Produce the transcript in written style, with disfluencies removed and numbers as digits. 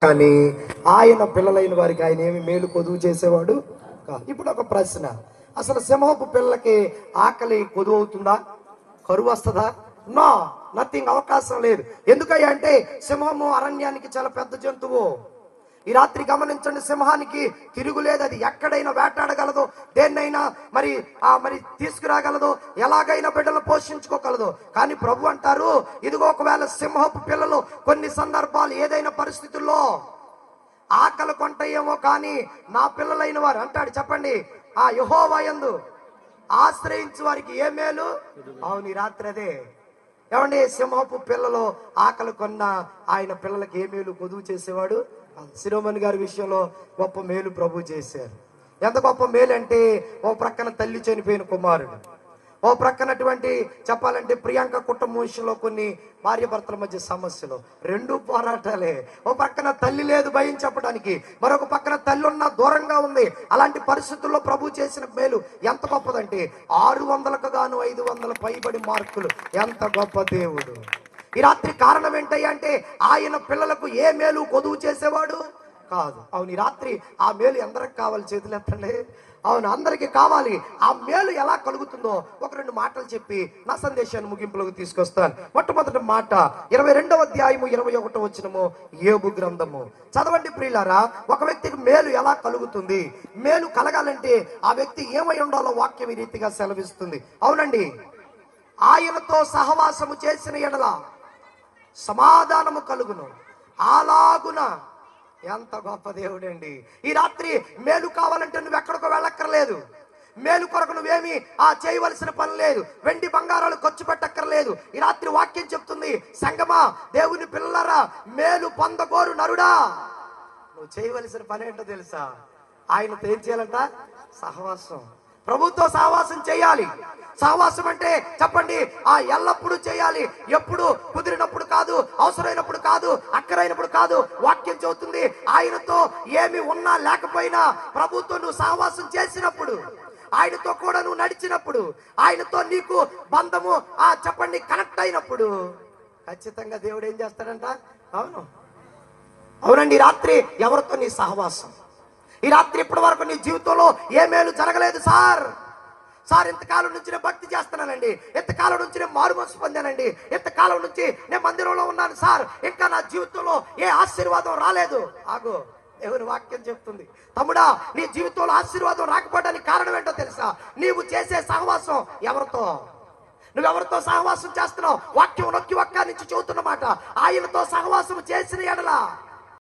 కానీ ఆయన పిల్లలైన వారికి ఆయన ఏమి మేలు కొదువు చేసేవాడు కాదు. ఇప్పుడు ఒక ప్రశ్న, అసలు సింహపు పిల్లలకి ఆకలి కొదువు అవుతుందా, కరువు వస్తుందా? నో, నథింగ్, అవకాశం లేదు. ఎందుకయ్యా అంటే సింహము అరణ్యానికి చాలా పెద్ద జంతువు. ఈ రాత్రి గమనించండి, సింహానికి తిరుగులేదు. అది ఎక్కడైనా వేటాడగలదు, దేన్నైనా మరి తీసుకురాగలదు, ఎలాగైనా బిడ్డలు పోషించుకోగలదు. కానీ ప్రభు అంటారు, ఇదిగో ఒకవేళ సింహపు పిల్లలు కొన్ని సందర్భాలు ఏదైనా పరిస్థితుల్లో ఆకలి కొంటాయేమో, కానీ నా పిల్లలైన వారు అంటాడు, చెప్పండి, ఆ యెహోవా యందు ఆశ్రయించు వారికి ఏ మేలు. అవును, ఈ రాత్రి అదే. ఏమండి, సింహపు పిల్లలు ఆకలి కొన్న ఆయన పిల్లలకి ఏ మేలు కొదువు చేసేవాడు. శిరోమణి గారి విషయంలో గొప్ప మేలు ప్రభు చేశారు. ఎంత గొప్ప మేలు అంటే, ఓ ప్రక్కన తల్లి చనిపోయిన కుమారుడు, ఓ ప్రక్కనటువంటి చెప్పాలంటే ప్రియాంక కుటుంబం విషయంలో కొన్ని భార్య భర్తల మధ్య సమస్యలు, రెండు పోరాటాలే. ఓ పక్కన తల్లి లేదు భయం చెప్పడానికి, మరొక పక్కన తల్లి ఉన్న దూరంగా ఉంది. అలాంటి పరిస్థితుల్లో ప్రభు చేసిన మేలు ఎంత గొప్పదంటే 600కు గాను 500 పైబడి మార్కులు. ఎంత గొప్ప దేవుడు. ఈ రాత్రి కారణం ఏంటయ్యా అంటే ఆయన పిల్లలకు ఏ మేలు కొదువు చేసేవాడు కాదు. అవును, ఈ రాత్రి ఆ మేలు ఎందరికి కావాలి? చేతులు ఎత్తండి. అవును, అందరికి కావాలి. ఆ మేలు ఎలా కలుగుతుందో ఒక 2 మాటలు చెప్పి నా సందేశాన్ని ముగింపులోకి తీసుకొస్తాను. మొట్టమొదటి మాట 22వ అధ్యాయము 21వ వచనము, యోబు గ్రంథము చదవండి ప్రియులారా. ఒక వ్యక్తికి మేలు ఎలా కలుగుతుంది? మేలు కలగాలంటే ఆ వ్యక్తి ఏమై ఉండాలో వాక్యం ఈ రీతిగా సెలవిస్తుంది. అవునండి, ఆయనతో సహవాసము చేసిన ఎడల సమాధానము కలుగును, అలాగున. ఎంత గొప్ప దేవుడండి. ఈ రాత్రి మేలు కావాలంటే నువ్వు ఎక్కడికో వెళ్ళక్కర్లేదు. మేలు కొరకు నువ్వేమి చేయవలసిన పని లేదు. వెండి బంగారాలు ఖర్చు పెట్టక్కర్లేదు. ఈ రాత్రి వాక్యం చెప్తుంది, సంగమా, దేవుని పిల్లరా, మేలు పొందగోరు నరుడా, నువ్వు చేయవలసిన పని ఏంటో తెలుసా? ఆయనతో ఏం చేయాలంట? సహవాసం. ప్రభుతో సహవాసం చేయాలి. సహవాసం అంటే చెప్పండి, ఎల్లప్పుడూ చేయాలి. ఎప్పుడు కుదిరినప్పుడు కాదు, అవసరమైనప్పుడు కాదు, అక్కరైనప్పుడు కాదు. వాక్యం చెబుతుంది, ఆయనతో ఏమి ఉన్నా లేకపోయినా ప్రభుతో నువ్వు సహవాసం చేసినప్పుడు, ఆయనతో కూడా నువ్వు నడిచినప్పుడు, ఆయనతో నీకు బంధము చెప్పండి కనెక్ట్ అయినప్పుడు ఖచ్చితంగా దేవుడు ఏం చేస్తాడంట? అవును, అవునండి. ఈ రాత్రి ఎవరితో నీ సహవాసం? ఈ రాత్రి ఇప్పటి వరకు నీ జీవితంలో ఏ మేలు జరగలేదు సార్. ఇంతకాలం నుంచి నేను భక్తి చేస్తున్నానండి, ఇంతకాలం నుంచి నేను మారుమనసు పొందానండి, ఇంతకాలం నుంచి నేను మందిరంలో ఉన్నాను సార్, ఇంకా నా జీవితంలో ఏ ఆశీర్వాదం రాలేదు. ఆగు, దేవుని వాక్యం చెప్తుంది, తమ్ముడా, నీ జీవితంలో ఆశీర్వాదం రాకపోవడానికి కారణం ఏంటో తెలుసా? నీవు చేసే సహవాసం ఎవరితో? నువ్వెవరితో సహవాసం చేస్తున్నావు? వాక్యం నొక్కి ఒక్క నుంచి చెబుతున్నమాట, ఆయనతో సహవాసం చేసిన ఎడల